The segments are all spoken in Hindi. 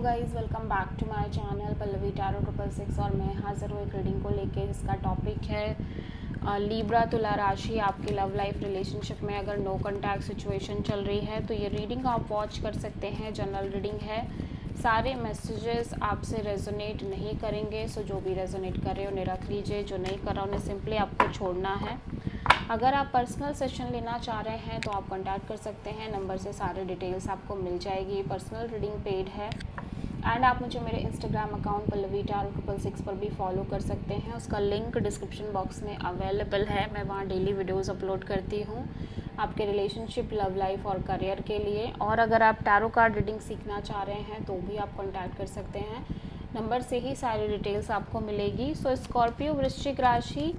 Guys, welcome back to my channel Pallavi tarot 666 और मैं हाजिर हूँ एक रीडिंग को लेके जिसका टॉपिक है लीब्रा तुला राशि। आपकी लव लाइफ रिलेशनशिप में अगर नो कॉन्टैक्ट सिचुएशन चल रही है तो ये रीडिंग आप वॉच कर सकते हैं। जनरल रीडिंग है, सारे मैसेजेस आपसे रेजोनेट नहीं करेंगे, सो जो भी रेजोनेट करे उन्हें रख लीजिए, जो नहीं कर रहा उन्हें सिंपली आपको छोड़ना है। अगर आप पर्सनल सेशन लेना चाह रहे हैं तो आप कांटेक्ट कर सकते हैं, नंबर से सारे डिटेल्स आपको मिल जाएगी। पर्सनल रीडिंग पेड है एंड आप मुझे मेरे इंस्टाग्राम अकाउंट पल्लवी टैरो 666 पर भी फॉलो कर सकते हैं। उसका लिंक डिस्क्रिप्शन बॉक्स में अवेलेबल है। मैं वहाँ डेली वीडियोस अपलोड करती हूँ आपके रिलेशनशिप, लव लाइफ और करियर के लिए। और अगर आप टैरो कार्ड रीडिंग सीखना चाह रहे हैं तो भी आप कांटेक्ट कर सकते हैं, नंबर से ही सारी डिटेल्स आपको मिलेगी। सो स्कॉर्पियो वृश्चिक राशि,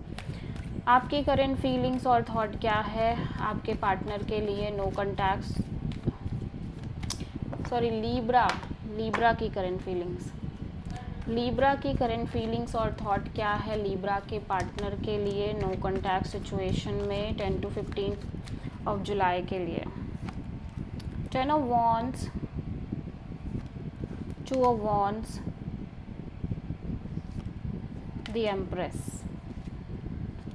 आपकी करंट फीलिंग्स और थॉट क्या है आपके पार्टनर के लिए? नो कॉन्टैक्ट्स, सॉरी लीब्रा की करंट फीलिंग्स, लीब्रा की करंट फीलिंग्स और थॉट क्या है लीब्रा के पार्टनर के लिए नो कॉन्टैक्ट सिचुएशन में 10 to 15 ऑफ जुलाई के लिए? 10 of Wands, 2 of Wands, the Empress,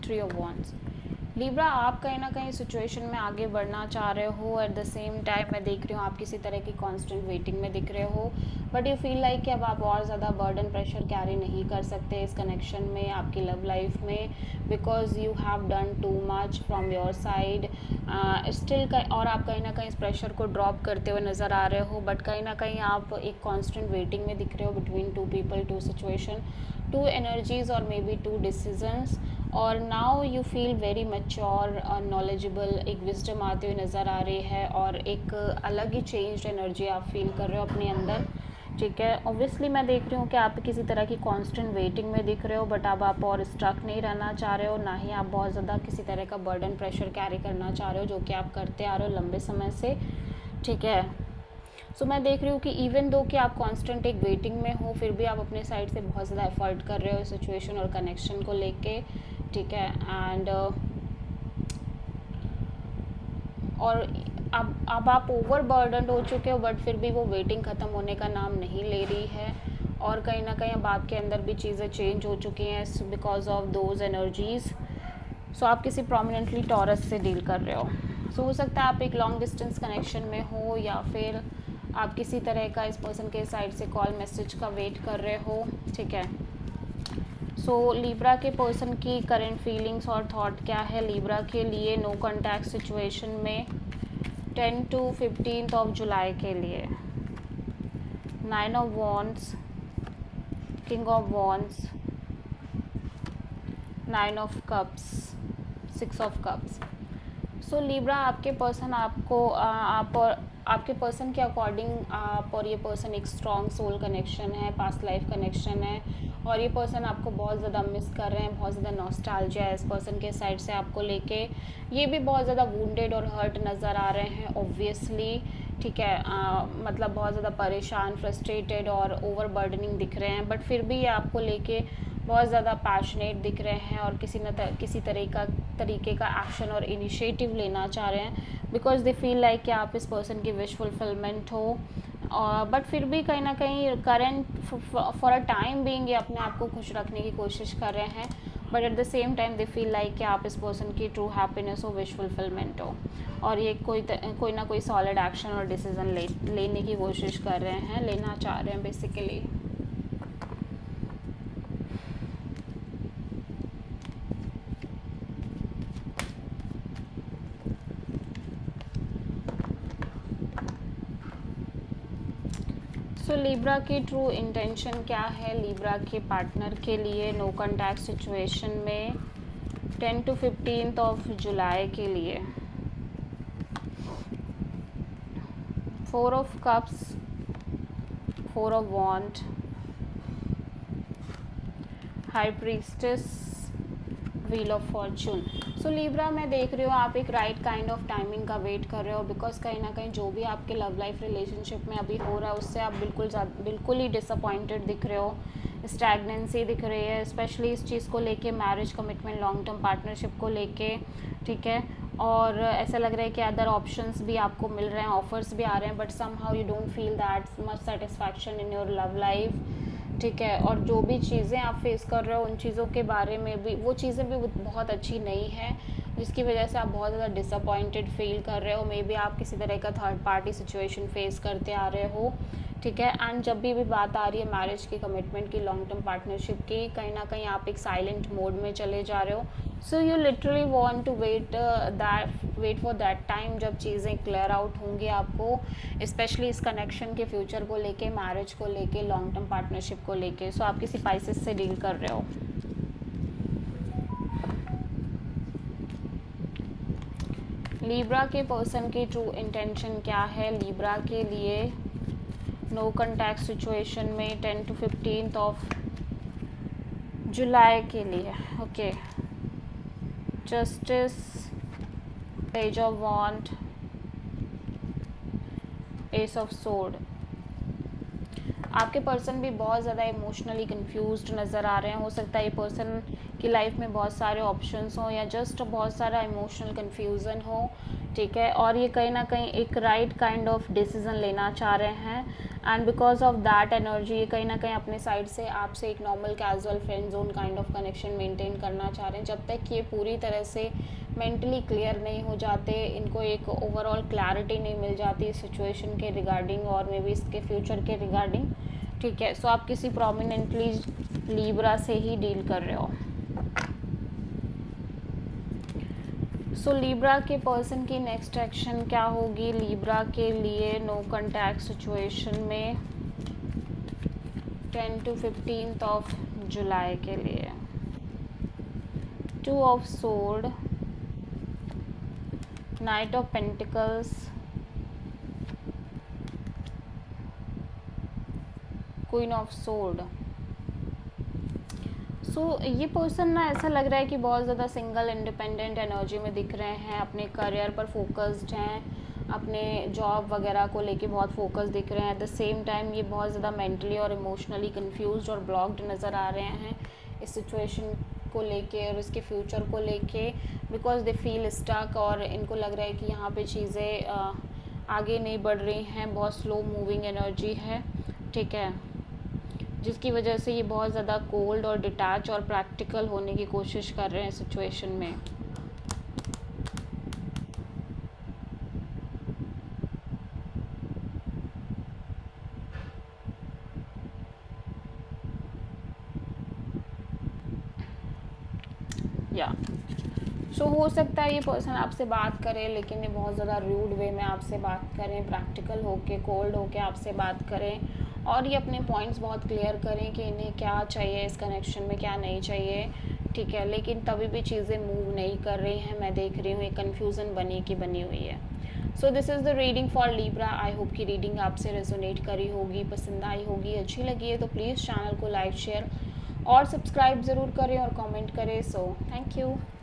3 of Wands। Libra, आप कहीं ना कहीं सिचुएशन में आगे बढ़ना चाह रहे हो। एट द सेम टाइम मैं देख रही हूँ आप किसी तरह की कांस्टेंट वेटिंग में दिख रहे हो, बट यू फील लाइक कि अब आप और ज़्यादा बर्डन प्रेशर कैरी नहीं कर सकते इस कनेक्शन में, आपकी लव लाइफ में, because you have done too much from your side still. और आप कहीं ना कहीं इस प्रेशर को ड्रॉप करते हुए नज़र आ रहे हो, बट कहीं ना कहीं आप एक कॉन्स्टेंट वेटिंग में दिख रहे हो between two people, two situation, two energies और मे बी टू डिसीजंस। और now you feel very mature और नॉलेजेबल, एक विजडम आते हुए नज़र आ रही है और एक अलग ही चेंज्ड एनर्जी आप फील कर रहे हो अपने अंदर। ठीक है, ऑब्वियसली मैं देख रही हूँ कि आप किसी तरह की कांस्टेंट वेटिंग में दिख रहे हो, बट अब आप और स्ट्रक नहीं रहना चाह रहे हो, ना ही आप बहुत ज़्यादा किसी तरह का बर्डन प्रेशर कैरी करना चाह रहे हो, जो कि आप करते आ रहे हो लंबे समय से। ठीक है, सो मैं देख रही हूँ कि इवन दो कि आप कांस्टेंट एक वेटिंग में हो, फिर भी आप अपने साइड से बहुत ज़्यादा एफर्ट कर रहे हो सिचुएशन और कनेक्शन को लेके। ठीक है, एंड और अब आप ओवर बर्डन हो चुके हो, बट फिर भी वो वेटिंग ख़त्म होने का नाम नहीं ले रही है। और कहीं ना कहीं अब आपके अंदर भी चीज़ें चेंज हो चुकी हैं बिकॉज ऑफ दोज एनर्जीज़। सो आप किसी प्रोमिनेंटली टॉरस से डील कर रहे हो। सो हो सकता है आप एक लॉन्ग डिस्टेंस कनेक्शन में हो, या फिर आप किसी तरह का इस पर्सन के साइड से कॉल मैसेज का वेट कर रहे हो। ठीक है, सो लीब्रा के पर्सन की करंट फीलिंग्स और थॉट क्या है लीब्रा के लिए नो कॉन्टैक्ट सिचुएशन में 10 to 15 ऑफ जुलाई के लिए? 9 of Wands, King of Wands, 9 of Cups, 6 of Cups। So Libra, आपके पर्सन आपको आप और आपके पर्सन के अकॉर्डिंग आप और ये पर्सन एक स्ट्रॉन्ग सोल कनेक्शन है, पास्ट लाइफ कनेक्शन है, और ये पर्सन आपको बहुत ज़्यादा मिस कर रहे हैं, बहुत ज़्यादा नॉस्टैल्जिया है इस पर्सन के साइड से आपको लेके। ये भी बहुत ज़्यादा वुंडेड और हर्ट नज़र आ रहे हैं ऑब्वियसली। ठीक है, मतलब बहुत ज़्यादा परेशान, फ्रस्ट्रेटेड और ओवर बर्डनिंग दिख रहे हैं, बट फिर भी ये आपको लेके बहुत ज़्यादा पैशनेट दिख रहे हैं और किसी तरीके का एक्शन और इनिशिएटिव लेना चाह रहे हैं, बिकॉज दे फील लाइक कि आप इस पर्सन की विश फुलफिलमेंट हो। बट फिर भी कहीं ना कहीं current for a time being ये अपने आप को खुश रखने की कोशिश कर रहे हैं, but at the same time they feel like कि आप इस पर्सन की ट्रू हैप्पीनेस हो, विश फुलफिलमेंट हो, और ये कोई ना कोई सॉलिड एक्शन और डिसीजन लेने की कोशिश कर रहे हैं, लेना चाह रहे हैं बेसिकली। सो लीब्रा की ट्रू इंटेंशन क्या है लीब्रा के पार्टनर के लिए नो कॉन्टैक्ट सिचुएशन में 10 to 15 ऑफ जुलाई के लिए? 4 of Cups, 4 of Wands, high priestess, wheel of Fortune. So Libra, मैं देख रही हूँ आप एक राइट काइंड ऑफ टाइमिंग का वेट कर रहे हो, बिकॉज कहीं ना कहीं जो भी आपके लव लाइफ रिलेशनशिप में अभी हो रहा है उससे आप बिल्कुल ही डिसअपॉइंटेड दिख रहे हो, स्टैग्नेंसी दिख रही है, स्पेशली इस चीज़ को लेके, marriage commitment, long term partnership को लेके। ठीक है, और ऐसा लग रहा है कि अदर ऑप्शंस भी आपको मिल रहे हैं, ऑफर्स भी आ रहे हैं, but somehow you don't feel that much satisfaction in your love life, ठीक है। और जो भी चीज़ें आप फेस कर रहे हो उन चीज़ों के बारे में भी, वो चीज़ें भी बहुत अच्छी नहीं है, जिसकी वजह से आप बहुत ज़्यादा डिसअपॉइंटेड फील कर रहे हो। मे बी आप किसी तरह का थर्ड पार्टी सिचुएशन फेस करते आ रहे हो, ठीक है। एंड जब भी बात आ रही है मैरिज की, कमिटमेंट की, लॉन्ग टर्म पार्टनरशिप की, कहीं ना कहीं आप एक साइलेंट मोड में चले जा रहे हो। So you literally want to wait for that time जब चीज़ें क्लियर आउट होंगी आपको, स्पेशली इस कनेक्शन के फ्यूचर को लेके, मैरिज को लेके, लॉन्ग टर्म पार्टनरशिप को लेके। सो आप किसी पाइसेस से डील कर रहे हो। लीब्रा के पर्सन की ट्रू इंटेंशन क्या है लीब्रा के लिए नो कॉन्टैक्ट सिचुएशन में 10 to 15 ऑफ जुलाई के लिए? Okay, justice, page of wand, ace of sword. आपके पर्सन भी बहुत ज़्यादा इमोशनली कंफ्यूज्ड नज़र आ रहे हैं। हो सकता है ये पर्सन की लाइफ में बहुत सारे ऑप्शंस हों या जस्ट बहुत सारा इमोशनल कंफ्यूजन हो, ठीक है। और ये कहीं ना कहीं एक राइट काइंड ऑफ डिसीजन लेना चाह रहे हैं, and because of that energy ये कहीं ना कहीं अपने साइड से आपसे एक normal casual friend zone kind of connection maintain करना चाह रहे हैं। जब तक ये पूरी तरह से मेंटली क्लियर नहीं हो जाते, इनको एक ओवरऑल क्लैरिटी नहीं मिल जाती इस सिचुएशन के रिगार्डिंग और मे बी इसके फ्यूचर के रिगार्डिंग, ठीक है। सो आप किसी प्रोमिनेंटली लीब्रा से ही डील कर रहे हो। सो लीब्रा के पर्सन की नेक्स्ट एक्शन क्या होगी लीब्रा के लिए नो कॉन्टैक्ट सिचुएशन में 10 to 15 ऑफ जुलाई के लिए? 2 of sword, knight of pentacles, queen of sword. So ये पर्सन ना ऐसा लग रहा है कि बहुत ज़्यादा सिंगल इंडिपेंडेंट एनर्जी में दिख रहे हैं, अपने करियर पर फोकस्ड हैं, अपने जॉब वगैरह को लेके बहुत फोकस दिख रहे हैं। एट द सेम टाइम ये बहुत ज़्यादा मेंटली और इमोशनली कंफ्यूज्ड और ब्लॉक्ड नज़र आ रहे हैं इस सिचुएशन को लेके और इसके फ्यूचर को लेके, बिकॉज दे फील स्टक। और इनको लग रहा है कि यहाँ पे चीज़ें आगे नहीं बढ़ रही हैं, बहुत स्लो मूविंग एनर्जी है, ठीक है, जिसकी वजह से ये बहुत ज़्यादा कोल्ड और डिटैच और प्रैक्टिकल होने की कोशिश कर रहे हैं सिचुएशन में। या सो हो सकता है ये पर्सन आपसे बात करे, लेकिन ये बहुत ज़्यादा रूड वे में आपसे बात करें, प्रैक्टिकल होके, कोल्ड होके आपसे बात करें, और ये अपने पॉइंट्स बहुत क्लियर करें कि इन्हें क्या चाहिए इस कनेक्शन में, क्या नहीं चाहिए, ठीक है। लेकिन तभी भी चीज़ें मूव नहीं कर रही हैं, मैं देख रही हूँ, एक कन्फ्यूज़न बनी की बनी हुई है। So this is the reading for Libra. I hope की रीडिंग आपसे रेजोनेट करी होगी, पसंद आई होगी, अच्छी लगी है तो प्लीज़ चैनल को लाइक, शेयर और सब्सक्राइब ज़रूर करें और कमेंट करें। So thank you.